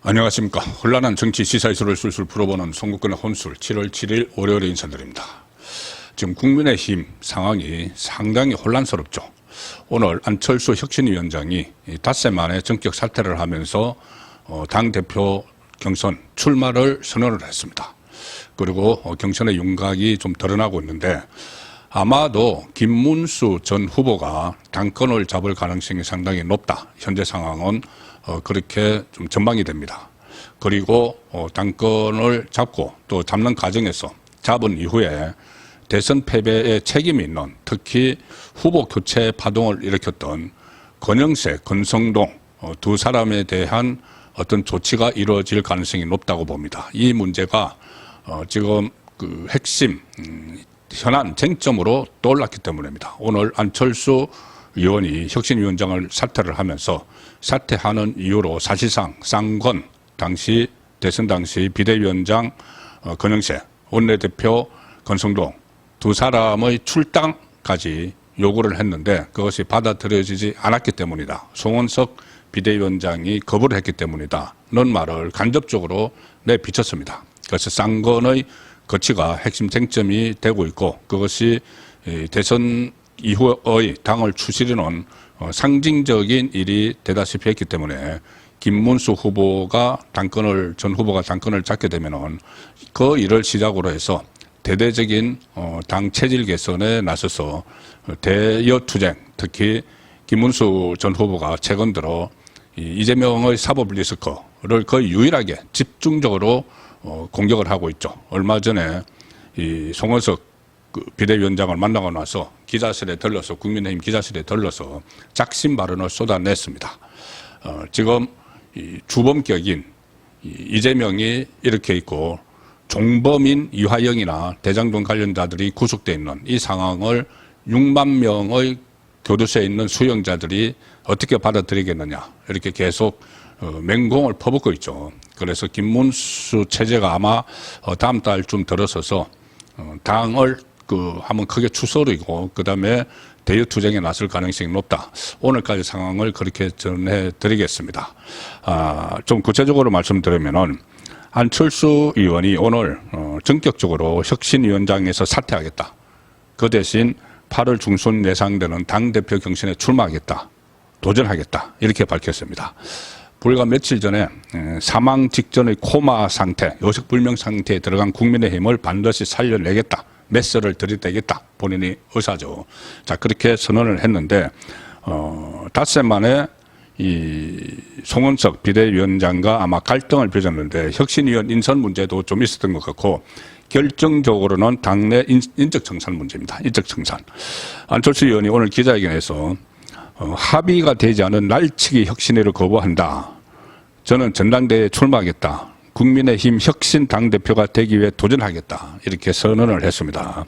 안녕하십니까. 혼란한 정치 시사 이슈를 술술 풀어보는 송국근의 혼술 7월 7일 월요일에 인사드립니다. 지금 국민의힘 상황이 상당히 혼란스럽죠. 오늘 안철수 혁신위원장이 닷새 만에 전격 사퇴를 하면서 당대표 경선 출마를 선언을 했습니다. 그리고 경선의 윤곽이 좀 드러나고 있는데 아마도 김문수 전 후보가 당권을 잡을 가능성이 상당히 높다. 현재 상황은 그렇게 좀 전망이 됩니다. 그리고 당권을 잡고 또 잡는 과정에서 잡은 이후에 대선 패배에 책임이 있는 특히 후보 교체 파동을 일으켰던 권영세, 권성동 두 사람에 대한 어떤 조치가 이루어질 가능성이 높다고 봅니다. 이 문제가 지금 그 핵심 현안 쟁점으로 떠올랐기 때문입니다. 오늘 안철수 의원이 혁신위원장을 사퇴를 하면서 사퇴하는 이유로 사실상 쌍권 당시 대선 당시 비대위원장 권영세, 원내대표 권성동 두 사람의 출당까지 요구를 했는데 그것이 받아들여지지 않았기 때문이다. 송원석 비대위원장이 거부를 했기 때문이다. 는 말을 간접적으로 내비쳤습니다. 그래서 쌍권의 거치가 핵심 쟁점이 되고 있고 그것이 대선 이후의 당을 추스리는 상징적인 일이 되다시피 했기 때문에 김문수 후보가 전 후보가 당권을 잡게 되면은 그 일을 시작으로 해서 대대적인 당 체질 개선에 나서서 대여 투쟁, 특히 김문수 전 후보가 최근 들어 이재명의 사법 리스크를 거의 유일하게 집중적으로 공격을 하고 있죠. 얼마 전에 이 송원석 비대위원장을 만나고 나서 기자실에 들러서 국민의힘 기자실에 들러서 작심 발언을 쏟아냈습니다. 지금 이 주범격인 이재명이 이렇게 있고 종범인 이화영이나 대장동 관련자들이 구속돼 있는 이 상황을 6만 명의 교도소에 있는 수용자들이 어떻게 받아들이겠느냐 이렇게 계속 맹공을 퍼붓고 있죠. 그래서 김문수 체제가 아마 다음 달쯤 들어서서 당을 한번 크게 추스르고 그다음에 대여투쟁에 나설 가능성이 높다. 오늘까지 상황을 그렇게 전해드리겠습니다. 좀 구체적으로 말씀드리면은 안철수 의원이 오늘 전격적으로 혁신위원장에서 사퇴하겠다. 그 대신 8월 중순 예상되는 당대표 경선에 출마하겠다. 도전하겠다. 이렇게 밝혔습니다. 불과 며칠 전에 사망 직전의 코마 상태, 요식불명 상태에 들어간 국민의힘을 반드시 살려내겠다. 메스를 들이대겠다. 본인이 의사죠. 자, 그렇게 선언을 했는데, 닷새 만에 이 송원석 비대위원장과 아마 갈등을 빚었는데, 혁신위원 인선 문제도 좀 있었던 것 같고, 결정적으로는 당내 인적 청산 문제입니다. 인적 청산. 안철수 의원이 오늘 기자회견에서 합의가 되지 않은 날치기 혁신회를 거부한다. 저는 전당대회에 출마하겠다. 국민의힘 혁신 당대표가 되기 위해 도전하겠다. 이렇게 선언을 했습니다.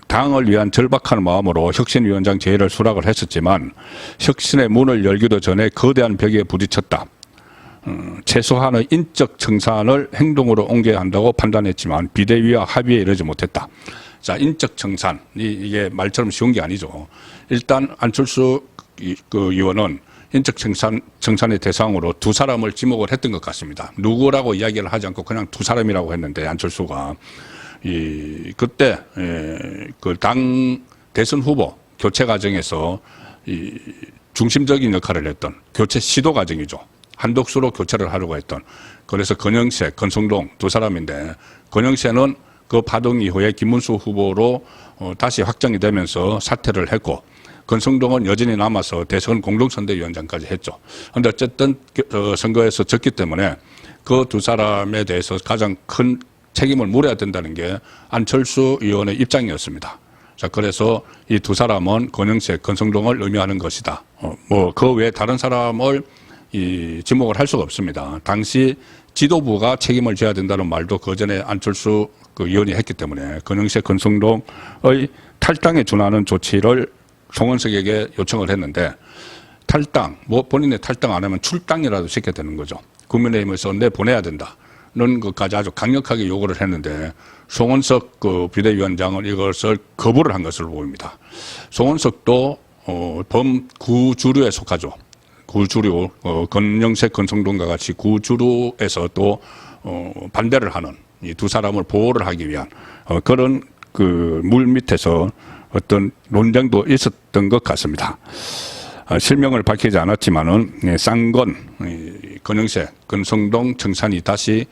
당을 위한 절박한 마음으로 혁신위원장 제의를 수락을 했었지만 혁신의 문을 열기도 전에 거대한 벽에 부딪혔다. 최소한의 인적 청산을 행동으로 옮겨야 한다고 판단했지만 비대위와 합의에 이르지 못했다. 자, 인적 청산. 이게 말처럼 쉬운 게 아니죠. 일단 안철수 의원은 인적 청산의 대상으로 두 사람을 지목을 했던 것 같습니다. 누구라고 이야기를 하지 않고 그냥 두 사람이라고 했는데 안철수가 그때 그 당 대선 후보 교체 과정에서 중심적인 역할을 했던 교체 시도 과정이죠. 한독수로 교체를 하려고 했던. 그래서 권영세, 권성동 두 사람인데 권영세는 그 파동 이후에 김문수 후보로 다시 확정이 되면서 사퇴를 했고 권성동은 여전히 남아서 대선 공동선대위원장까지 했죠. 그런데 어쨌든 선거에서 졌기 때문에 그 두 사람에 대해서 가장 큰 책임을 물어야 된다는 게 안철수 의원의 입장이었습니다. 자, 그래서 이 두 사람은 권영세, 권성동을 의미하는 것이다. 그 외에 다른 사람을 지목을 할 수가 없습니다. 당시 지도부가 책임을 져야 된다는 말도 그 전에 안철수 의원이 했기 때문에 권영세, 권성동의 탈당에 준하는 조치를 송원석에게 요청을 했는데 탈당, 본인의 탈당 안 하면 출당이라도 시켜야 되는 거죠. 국민의힘에서 내보내야 된다는 것까지 아주 강력하게 요구를 했는데 송원석 비대위원장은 이것을 거부를 한 것으로 보입니다. 송원석도 범구주류에 속하죠. 구주류, 건영색, 건성동과 같이 구주류에서 또 반대를 하는 이 두 사람을 보호를 하기 위한 그런 그 물 밑에서 어떤 논쟁도 있었던 것 같습니다. 실명을 밝히지 않았지만은 쌍건, 건영색, 건성동, 청산이 다시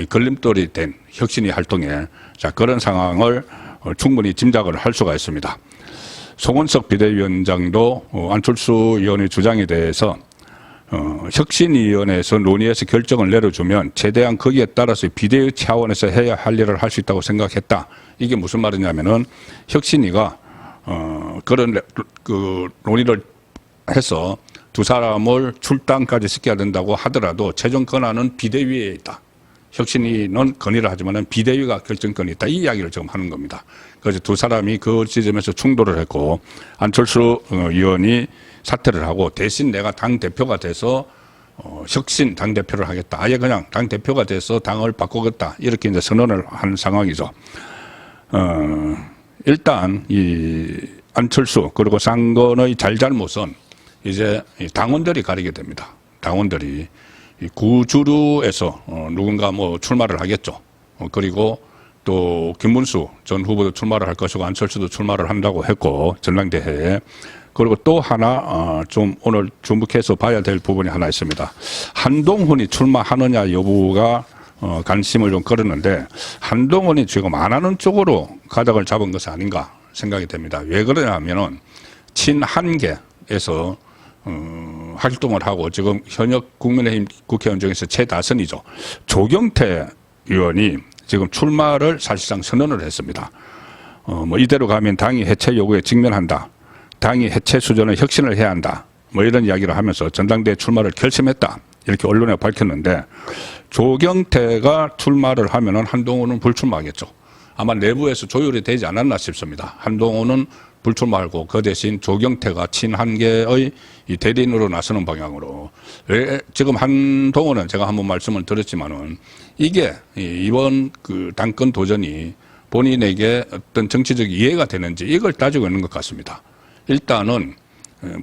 걸림돌이 된 혁신위 활동에 그런 상황을 충분히 짐작을 할 수가 있습니다. 송원석 비대위원장도 안철수 의원의 주장에 대해서 혁신위원회에서 논의해서 결정을 내려주면 최대한 거기에 따라서 비대위 차원에서 해야 할 일을 할 수 있다고 생각했다. 이게 무슨 말이냐면은 혁신위가 그런 그 논의를 해서 두 사람을 출당까지 시켜야 된다고 하더라도 최종 권한은 비대위에 있다. 혁신위는 건의를 하지만은 비대위가 결정권이 있다. 이 이야기를 지금 하는 겁니다. 그래서 두 사람이 그 지점에서 충돌을 했고 안철수 의원이 사퇴를 하고 대신 내가 당 대표가 돼서 혁신 당 대표를 하겠다. 아예 그냥 당 대표가 돼서 당을 바꾸겠다. 이렇게 이제 선언을 한 상황이죠. 일단 이 안철수 그리고 쌍건의 잘잘못은 이제 당원들이 가리게 됩니다. 당원들이 이 구주류에서 누군가 뭐 출마를 하겠죠. 그리고 또 김문수 전 후보도 출마를 할 것이고 안철수도 출마를 한다고 했고 전당대회에. 그리고 또 하나 좀 오늘 주목해서 봐야 될 부분이 하나 있습니다. 한동훈이 출마하느냐 여부가 관심을 좀 끌었는데 한동훈이 지금 안 하는 쪽으로 가닥을 잡은 것이 아닌가 생각이 됩니다. 왜 그러냐면은 친한계에서 활동을 하고 지금 현역 국민의힘 국회의원 중에서 최다선이죠. 조경태 의원이 지금 출마를 사실상 선언을 했습니다. 뭐 이대로 가면 당이 해체 요구에 직면한다. 당이 해체 수준의 혁신을 해야 한다. 뭐 이런 이야기를 하면서 전당대회 출마를 결심했다. 이렇게 언론에 밝혔는데 조경태가 출마를 하면은 한동훈은 불출마하겠죠. 아마 내부에서 조율이 되지 않았나 싶습니다. 한동훈은 불출마하고 그 대신 조경태가 친한계의 이 대리인으로 나서는 방향으로. 왜 지금 한동훈은 제가 한번 말씀을 드렸지만은 이게 이번 그 당권 도전이 본인에게 어떤 정치적 이해가 되는지 이걸 따지고 있는 것 같습니다. 일단은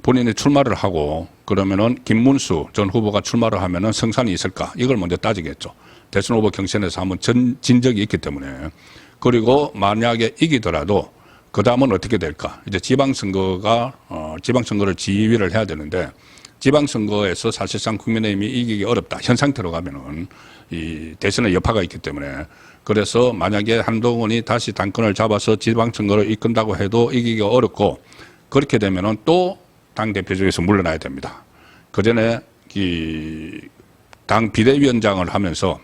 본인이 출마를 하고 그러면은 김문수 전 후보가 출마를 하면은 성산이 있을까? 이걸 먼저 따지겠죠. 대선 후보 경선에서 한번 진 적이 있기 때문에. 그리고 만약에 이기더라도 그 다음은 어떻게 될까? 이제 지방선거가, 지방선거를 지휘를 해야 되는데 지방선거에서 사실상 국민의힘이 이기기 어렵다. 현 상태로 가면은 이 대선의 여파가 있기 때문에 그래서 만약에 한동훈이 다시 당권을 잡아서 지방선거를 이끈다고 해도 이기기가 어렵고 그렇게 되면은 또 당대표직에서 물러나야 됩니다. 그 전에 당 비대위원장을 하면서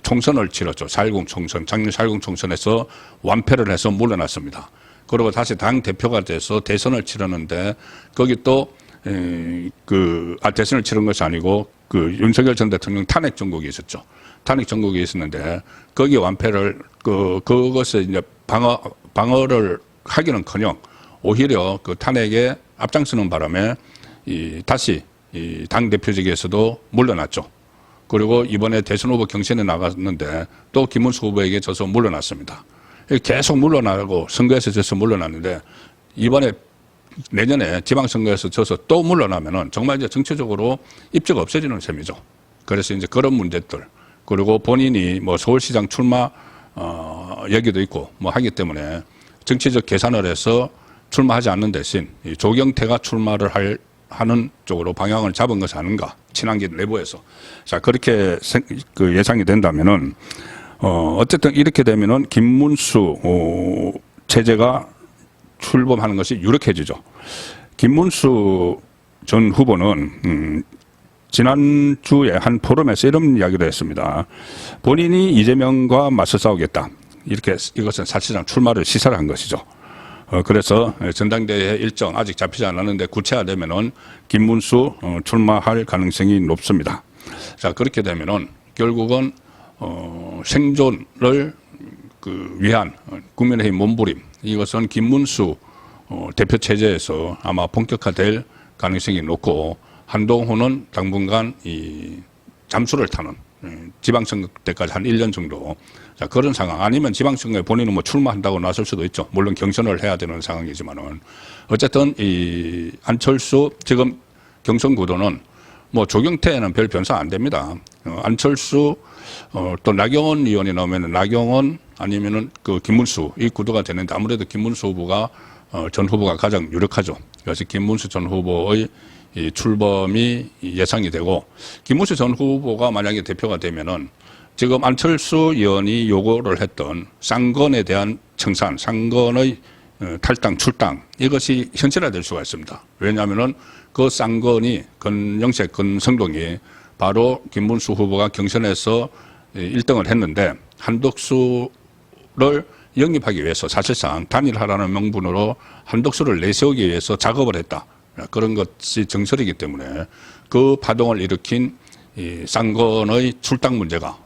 총선을 치렀죠. 4.10 총선, 작년 4.10 총선에서 완패를 해서 물러났습니다. 그리고 다시 당 대표가 돼서 대선을 치렀는데 거기 또 대선을 치른 것이 아니고 그 윤석열 전 대통령 탄핵 정국이 있었죠. 탄핵 정국이 있었는데 거기 완패를 그것을 이제 방어를 하기는커녕 오히려 그 탄핵에 앞장서는 바람에 다시 당 대표직에서도 물러났죠. 그리고 이번에 대선 후보 경선에 나갔는데 또 김문수 후보에게 져서 물러났습니다. 계속 물러나고 선거에서 져서 물러났는데 이번에 내년에 지방선거에서 져서 또 물러나면은 정말 이제 정치적으로 입지가 없어지는 셈이죠. 그래서 이제 그런 문제들 그리고 본인이 뭐 서울시장 출마 얘기도 있고 뭐 하기 때문에 정치적 계산을 해서 출마하지 않는 대신 조경태가 출마를 하는 쪽으로 방향을 잡은 것이 아닌가. 친한계 내부에서. 자, 그렇게 예상이 된다면은, 어쨌든 이렇게 되면은 김문수 체제가 출범하는 것이 유력해지죠. 김문수 전 후보는, 지난주에 한 포럼에서 이런 이야기를 했습니다. 본인이 이재명과 맞서 싸우겠다. 이것은 사실상 출마를 시사를 한 것이죠. 그래서 전당대회 일정 아직 잡히지 않았는데 구체화되면은 김문수 출마할 가능성이 높습니다. 자, 그렇게 되면은 결국은 생존을 위한 국민의힘 몸부림 이것은 김문수 대표 체제에서 아마 본격화될 가능성이 높고 한동훈은 당분간 잠수를 타는 지방선거 때까지 한 1년 정도. 자, 그런 상황. 아니면 지방선거에 본인은 뭐 출마한다고 나설 수도 있죠. 물론 경선을 해야 되는 상황이지만은. 어쨌든 안철수 지금 경선 구도는 뭐 조경태는 별 변사 안 됩니다. 안철수 또 나경원 의원이 나오면 나경원 아니면은 그 김문수 이 구도가 되는데 아무래도 김문수 후보가 전 후보가 가장 유력하죠. 그래서 김문수 전 후보의 이 출범이 예상이 되고 김문수 전 후보가 만약에 대표가 되면은 지금 안철수 의원이 요구를 했던 쌍건에 대한 청산, 쌍건의 탈당, 출당 이것이 현실화될 수가 있습니다. 왜냐하면은 그 쌍건이 건영세, 건성동이 바로 김문수 후보가 경선에서 1등을 했는데 한덕수를 영입하기 위해서 사실상 단일화라는 명분으로 한덕수를 내세우기 위해서 작업을 했다. 그런 것이 정설이기 때문에 그 파동을 일으킨 이 쌍건의 출당 문제가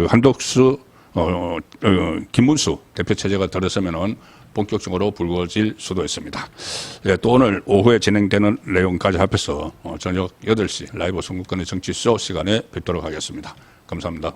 한덕수 김문수 대표 체제가 들어서면은 본격적으로 불거질 수도 있습니다. 예, 또 오늘 오후에 진행되는 내용까지 합해서 저녁 8시 라이브 선거권의 정치쇼 시간에 뵙도록 하겠습니다. 감사합니다.